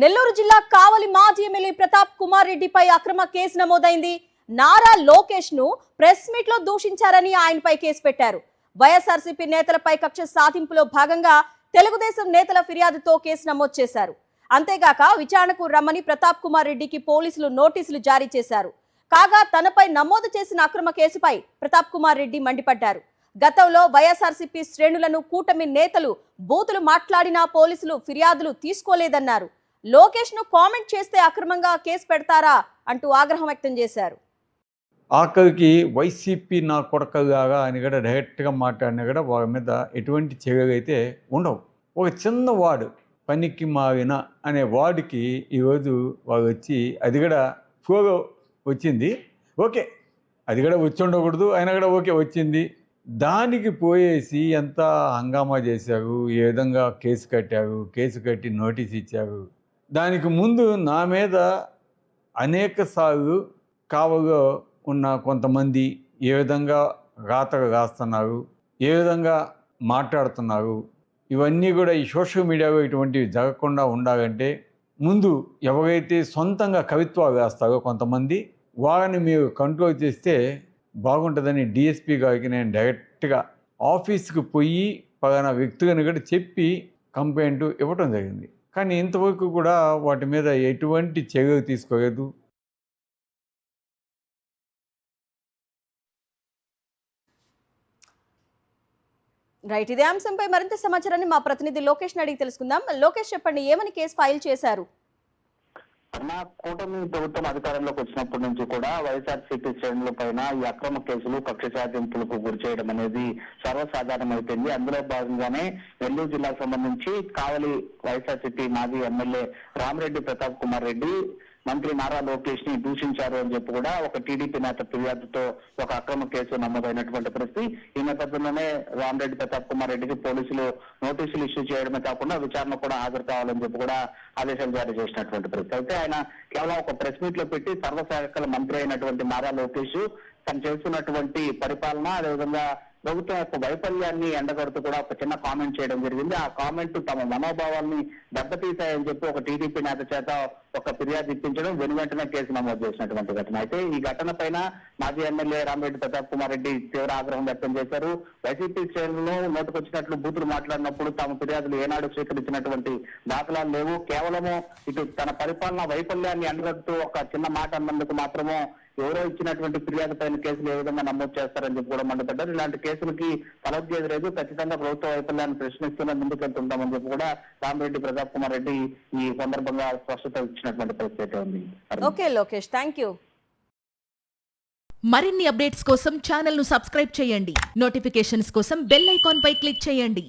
నెల్లూరు జిల్లా కావలి మాజీ ఎమ్మెల్యే ప్రతాప్ కుమార్ రెడ్డిపై అక్రమ కేసు నమోదైంది. నారా లోకేష్ ను ప్రెస్ మీట్ లో దూషించారని ఆయనపై కేసు పెట్టారు. వైఎస్ఆర్సీపీ నేతలపై కక్ష సాధింపులో భాగంగా తెలుగుదేశం నేతల ఫిర్యాదుతో కేసు నమోదు చేశారు. అంతేగాక విచారణకు రమ్మని ప్రతాప్ కుమార్ రెడ్డికి పోలీసులు నోటీసులు జారీ చేశారు. కాగా తనపై నమోదు చేసిన అక్రమ కేసుపై ప్రతాప్ కుమార్ రెడ్డి మండిపడ్డారు. గతంలో వైఎస్ఆర్సీపీ శ్రేణులను కూటమి నేతలు బూతులు మాట్లాడినా పోలీసులు ఫిర్యాదులు తీసుకోలేదన్నారు. లోకేష్ ను కామెంట్ చేస్తే అక్రమంగా కేసు పెడతారా అంటూ ఆగ్రహం వ్యక్తం చేశారు. ఆఖరికి వైసీపీ నా కొడకలాగా అని కూడా డైరెక్ట్గా మాట్లాడినా కూడా వాళ్ళ మీద ఎటువంటి చర్యలు అయితే ఉండవు. ఒక చిన్న వార్డు పనికి మావిన అనే వార్డుకి ఈరోజు వాళ్ళు వచ్చి అది కూడా ఫ్లోలో వచ్చింది. ఓకే, అది కూడా వచ్చి ఉండకూడదు, అయినా కూడా ఓకే వచ్చింది. దానికి పోయేసి ఎంత హంగామా చేశారు, ఏ విధంగా కేసు కట్టారు, కేసు కట్టి నోటీస్ ఇచ్చారు. దానికి ముందు నా మీద అనేక సార్లు కావలో ఉన్న కొంతమంది ఏ విధంగా రాతలు రాస్తున్నారు, ఏ విధంగా మాట్లాడుతున్నారు, ఇవన్నీ కూడా ఈ సోషల్ మీడియాలో ఇటువంటివి జరగకుండా ఉండాలంటే ముందు ఎవరైతే సొంతంగా కవిత్వాలు రాస్తారో కొంతమంది వాళ్ళని మీరు కంట్రోల్ చేస్తే బాగుంటుందని డిఎస్పీ గారికి నేను డైరెక్ట్గా ఆఫీస్కి పోయి పలానా వ్యక్తులను కూడా చెప్పి కంప్లైంట్ ఇవ్వటం జరిగింది. కానీ ఇంతవరకు కూడా వాటి మీద ఎటువంటి చర్యలు తీసుకోలేదు. రైట్, ఇదే అంశంపై మరింత సమాచారాన్ని మా ప్రతినిధి లోకేష్ అడిగి తెలుసుకుందాం. లోకేష్, చెప్పండి, ఏమని కేసు ఫైల్ చేశారు? అన్న, కూటమి ప్రభుత్వం అధికారంలోకి వచ్చినప్పటి నుంచి కూడా వైఎస్ఆర్సీపీ శ్రేణుల పైన ఈ అక్రమ కేసులు, కక్ష సాధింపులకు గురి చేయడం అనేది సర్వసాధారణమైపోయింది. అందులో భాగంగానే నెల్లూరు జిల్లాకు సంబంధించి కావలి వైఎస్ఆర్సీపీ మాజీ ఎమ్మెల్యే రామిరెడ్డి ప్రతాప్ కుమార్ రెడ్డి మంత్రి నారా లోకేష్ ని దూషించారు అని చెప్పి కూడా ఒక టీడీపీ నేత ఫిర్యాదుతో ఒక అక్రమ కేసు నమోదైనటువంటి పరిస్థితి. ఈ నేపథ్యంలోనే రామిరెడ్డి ప్రతాప్ కుమార్ రెడ్డికి పోలీసులు నోటీసులు ఇష్యూ చేయడమే కాకుండా విచారణ కూడా హాజరు కావాలని చెప్పి కూడా ఆదేశాలు జారీ చేసినటువంటి పరిస్థితి. అయితే ఆయన కేవలం ఒక ప్రెస్ మీట్ లో పెట్టి సర్వశాఖల మంత్రి అయినటువంటి నారా లోకేష్ తను చేస్తున్నటువంటి పరిపాలన, అదేవిధంగా ప్రభుత్వం యొక్క వైఫల్యాన్ని ఎండగడుతూ కూడా ఒక చిన్న కామెంట్ చేయడం జరిగింది. ఆ కామెంట్ తమ మనోభావాల్ని దెబ్బతీశాయని చెప్పి ఒక టీడీపీ నేత చేత ఒక ఫిర్యాదు ఇప్పించడం, వెనువెంటనే కేసు నమోదు చేసినటువంటి ఘటన. అయితే ఈ ఘటన పైన మాజీ ఎమ్మెల్యే రామిరెడ్డి ప్రతాప్ కుమార్ రెడ్డి తీవ్ర ఆగ్రహం వ్యక్తం చేశారు. వైసీపీ శ్రేణులు నోటుకొచ్చినట్లు బూతులు మాట్లాడినప్పుడు తాము ఫిర్యాదులు ఏనాడు స్వీకరించినటువంటి దాఖలాలు లేవు. కేవలము ఇటు తన పరిపాలన వైఫల్యాన్ని ఎండగడుతూ ఒక చిన్న మాట అన్నందుకు మాత్రము ఎవరో ఇచ్చినటువంటి ఫిర్యాదు పైన కేసులు ఏ విధంగా నమోదు చేస్తారని చెప్పి కూడా మండిపడ్డారు. ఇలాంటి కేసులకి తలొగ్గేది లేదు, ఖచ్చితంగా ప్రభుత్వ వైఫల్యాన్ని ప్రశ్నిస్తూనే ముందుకెళ్తుంటామని చెప్పి కూడా రామిరెడ్డి ప్రతాప్ కుమార్ రెడ్డి ఈ సందర్భంగా స్పష్టత ఇచ్చినటువంటి పరిస్థితి ఉంది. Okay Lokesh, thank you. మరిన్ని అప్డేట్స్ కోసం ఛానల్ ను సబ్స్క్రైబ్ చేయండి. నోటిఫికేషన్స్ కోసం బెల్ ఐకాన్ పై క్లిక్ చేయండి.